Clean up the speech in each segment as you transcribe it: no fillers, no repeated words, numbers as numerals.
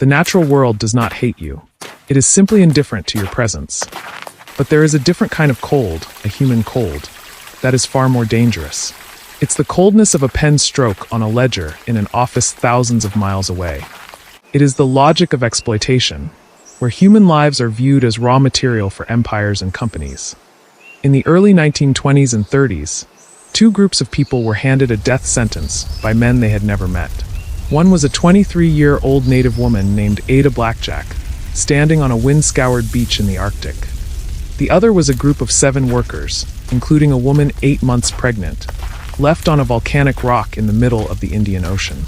The natural world does not hate you. It is simply indifferent to your presence. But there is a different kind of cold, a human cold, that is far more dangerous. It's the coldness of a pen stroke on a ledger in an office thousands of miles away. It is the logic of exploitation, where human lives are viewed as raw material for empires and companies. In the early 1920s and 30s, two groups of people were handed a death sentence by men they had never met. One was a 23-year-old native woman named Ada Blackjack, standing on a wind-scoured beach in the Arctic. The other was a group of 7 workers, including a woman 8 months pregnant, left on a volcanic rock in the middle of the Indian Ocean.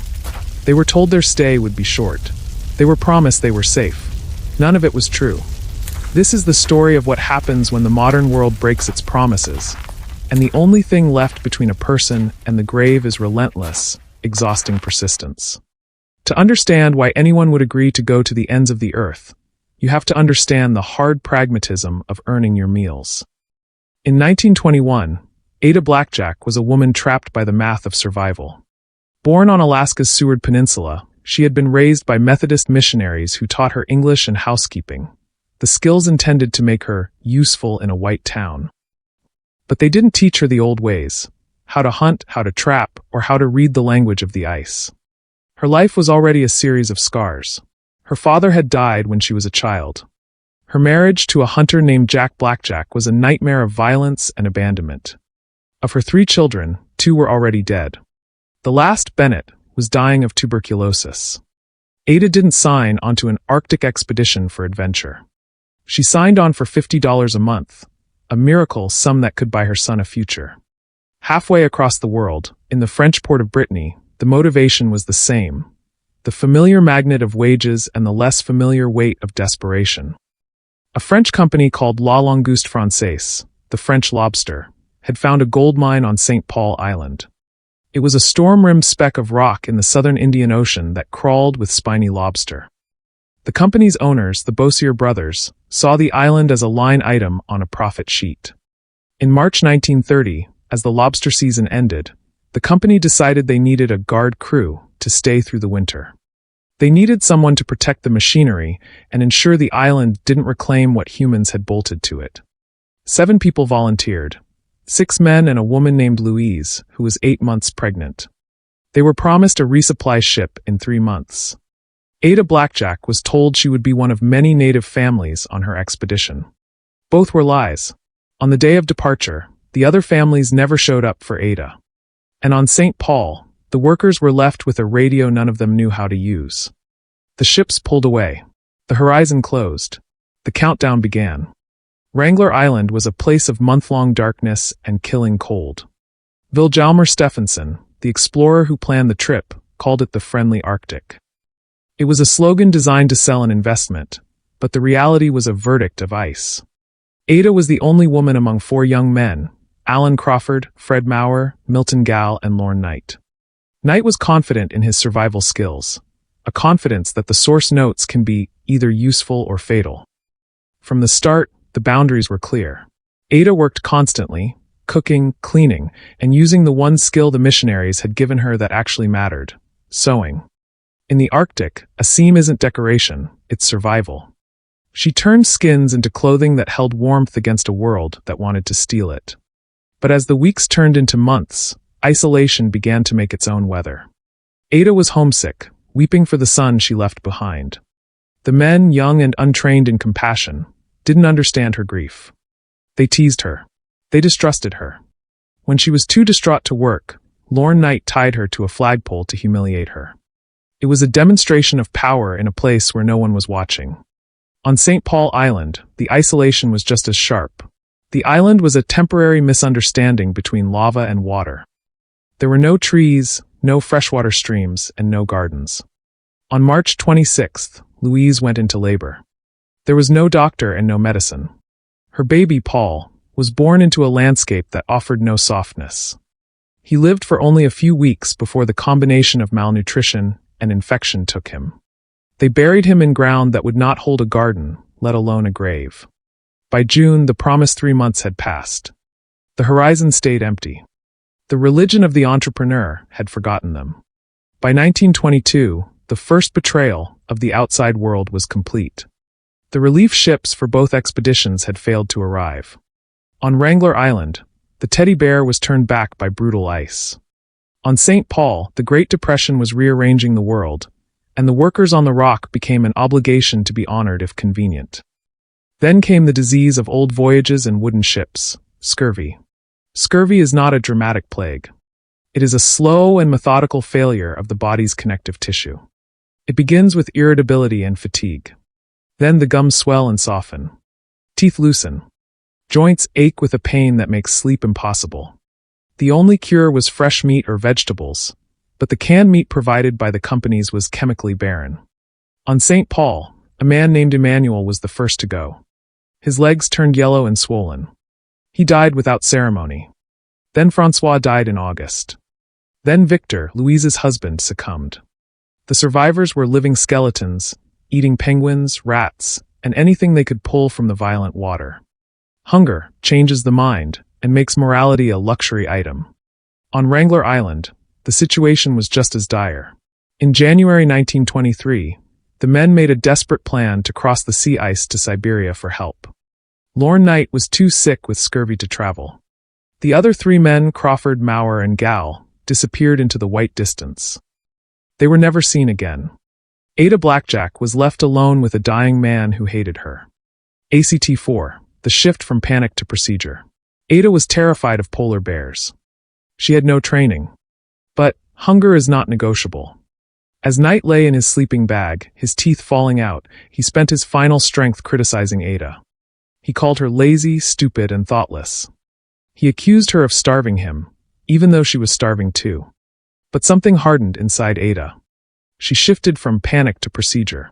They were told their stay would be short. They were promised they were safe. None of it was true. This is the story of what happens when the modern world breaks its promises, and the only thing left between a person and the grave is relentless, exhausting persistence. To understand why anyone would agree to go to the ends of the earth, you have to understand the hard pragmatism of earning your meals. In 1921, Ada Blackjack was a woman trapped by the math of survival. Born on Alaska's Seward Peninsula, she had been raised by Methodist missionaries who taught her English and housekeeping, the skills intended to make her useful in a white town. But they didn't teach her the old ways, how to hunt, how to trap, or how to read the language of the ice. Her life was already a series of scars. Her father had died when she was a child. Her marriage to a hunter named Jack Blackjack was a nightmare of violence and abandonment. Of her 3 children, 2 were already dead. The last, Bennett, was dying of tuberculosis. Ada didn't sign onto an Arctic expedition for adventure. She signed on for $50 a month, a miracle sum that could buy her son a future. Halfway across the world, in the French port of Brittany, the motivation was the same: the familiar magnet of wages and the less familiar weight of desperation. A French company called La Langouste Française, the French lobster, had found a gold mine on St. Paul Island. It was a storm-rimmed speck of rock in the southern Indian Ocean that crawled with spiny lobster. The company's owners, the Bossier brothers, saw the island as a line item on a profit sheet. In March 1930, as the lobster season ended, the company decided they needed a guard crew to stay through the winter. They needed someone to protect the machinery and ensure the island didn't reclaim what humans had bolted to it. 7 people volunteered. 6 men and a woman named Louise, who was 8 months pregnant. They were promised a resupply ship in 3 months. Ada Blackjack was told she would be one of many native families on her expedition. Both were lies. On the day of departure, the other families never showed up for Ada. And on St. Paul, the workers were left with a radio none of them knew how to use. The ships pulled away. The horizon closed. The countdown began. Wrangler Island was a place of month-long darkness and killing cold. Vilhjalmur Stephenson, the explorer who planned the trip, called it the friendly Arctic. It was a slogan designed to sell an investment, but the reality was a verdict of ice. Ada was the only woman among 4 young men: Alan Crawford, Fred Maurer, Milton Gall, and Lorne Knight. Knight was confident in his survival skills, a confidence that the source notes can be either useful or fatal. From the start, the boundaries were clear. Ada worked constantly, cooking, cleaning, and using the one skill the missionaries had given her that actually mattered: sewing. In the Arctic, a seam isn't decoration, it's survival. She turned skins into clothing that held warmth against a world that wanted to steal it. But as the weeks turned into months, isolation began to make its own weather. Ada was homesick, weeping for the son she left behind. The men, young and untrained in compassion, didn't understand her grief. They teased her. They distrusted her. When she was too distraught to work, Lorne Knight tied her to a flagpole to humiliate her. It was a demonstration of power in a place where no one was watching. On St. Paul Island, the isolation was just as sharp. The island was a temporary misunderstanding between lava and water. There were no trees, no freshwater streams, and no gardens. On March 26th, Louise went into labor. There was no doctor and no medicine. Her baby, Paul, was born into a landscape that offered no softness. He lived for only a few weeks before the combination of malnutrition and infection took him. They buried him in ground that would not hold a garden, let alone a grave. By June, the promised 3 months had passed. The horizon stayed empty. The religion of the entrepreneur had forgotten them. By 1922, the first betrayal of the outside world was complete. The relief ships for both expeditions had failed to arrive. On Wrangler Island, the teddy bear was turned back by brutal ice. On St. Paul, the Great Depression was rearranging the world, and the workers on the rock became an obligation to be honored if convenient. Then came the disease of old voyages and wooden ships, scurvy. Scurvy is not a dramatic plague. It is a slow and methodical failure of the body's connective tissue. It begins with irritability and fatigue. Then the gums swell and soften. Teeth loosen. Joints ache with a pain that makes sleep impossible. The only cure was fresh meat or vegetables, but the canned meat provided by the companies was chemically barren. On St. Paul, a man named Emmanuel was the first to go. His legs turned yellow and swollen. He died without ceremony. Then Francois died in August. Then Victor, Louise's husband, succumbed. The survivors were living skeletons, eating penguins, rats, and anything they could pull from the violent water. Hunger changes the mind and makes morality a luxury item. On Wrangler Island, the situation was just as dire. In January 1923, the men made a desperate plan to cross the sea ice to Siberia for help. Lorne Knight was too sick with scurvy to travel. The other three men, Crawford, Maurer, and Gal, disappeared into the white distance. They were never seen again. Ada Blackjack was left alone with a dying man who hated her. ACT-4, the shift from panic to procedure. Ada was terrified of polar bears. She had no training. But hunger is not negotiable. As Knight lay in his sleeping bag, his teeth falling out, he spent his final strength criticizing Ada. He called her lazy, stupid, and thoughtless. He accused her of starving him, even though she was starving too. But something hardened inside Ada. She shifted from panic to procedure.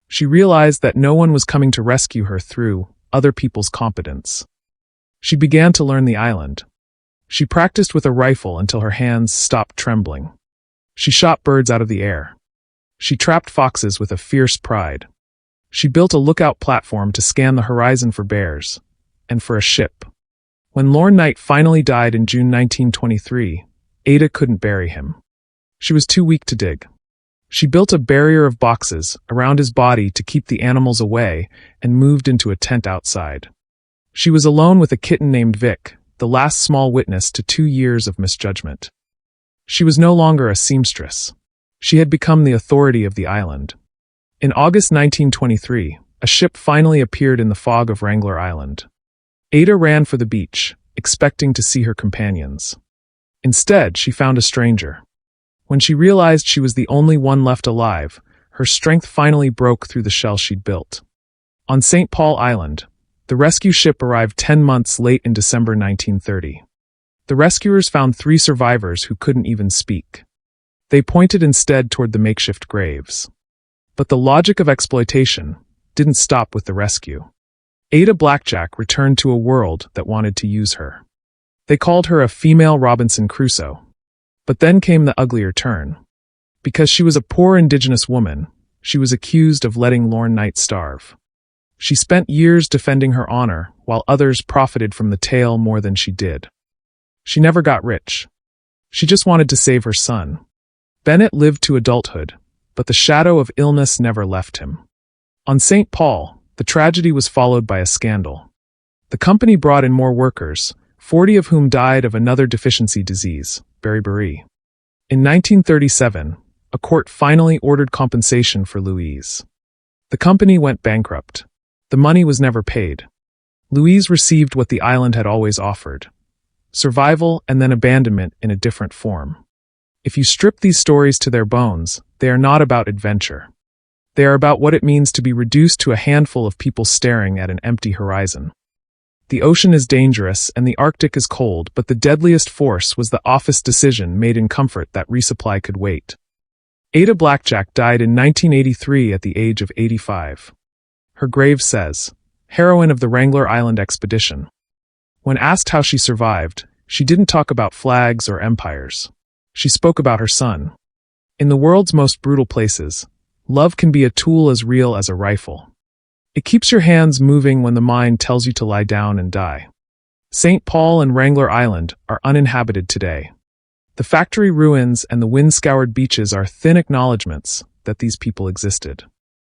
She realized that no one was coming to rescue her through other people's competence. She began to learn the island. She practiced with a rifle until her hands stopped trembling. She shot birds out of the air. She trapped foxes with a fierce pride. She built a lookout platform to scan the horizon for bears, and for a ship. When Lorne Knight finally died in June 1923, Ada couldn't bury him. She was too weak to dig. She built a barrier of boxes around his body to keep the animals away and moved into a tent outside. She was alone with a kitten named Vic, the last small witness to 2 years of misjudgment. She was no longer a seamstress. She had become the authority of the island. In August 1923, a ship finally appeared in the fog of Wrangler Island. Ada ran for the beach, expecting to see her companions. Instead, she found a stranger. When she realized she was the only one left alive, her strength finally broke through the shell she'd built. On St. Paul Island, the rescue ship arrived 10 months late in December 1930. The rescuers found 3 survivors who couldn't even speak. They pointed instead toward the makeshift graves. But the logic of exploitation didn't stop with the rescue. Ada Blackjack returned to a world that wanted to use her. They called her a female Robinson Crusoe. But then came the uglier turn. Because she was a poor indigenous woman, she was accused of letting Lorne Knight starve. She spent years defending her honor, while others profited from the tale more than she did. She never got rich. She just wanted to save her son. Bennett lived to adulthood, but the shadow of illness never left him. On St. Paul, the tragedy was followed by a scandal. The company brought in more workers, 40 of whom died of another deficiency disease, beriberi. In 1937, a court finally ordered compensation for Louise. The company went bankrupt. The money was never paid. Louise received what the island had always offered: survival and then abandonment in a different form. If you strip these stories to their bones, they are not about adventure. They are about what it means to be reduced to a handful of people staring at an empty horizon. The ocean is dangerous and the Arctic is cold, but the deadliest force was the office decision made in comfort that resupply could wait. Ada Blackjack died in 1983 at the age of 85. Her grave says, "Heroine of the Wrangler Island expedition." When asked how she survived, she didn't talk about flags or empires. She spoke about her son. In the world's most brutal places, love can be a tool as real as a rifle. It keeps your hands moving when the mind tells you to lie down and die. St. Paul and Wrangler Island are uninhabited today. The factory ruins and the wind-scoured beaches are thin acknowledgments, that these people existed.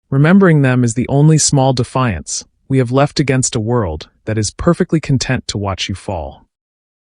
Remembering them is the only small defiance we have left against a world that is perfectly content to watch you fall.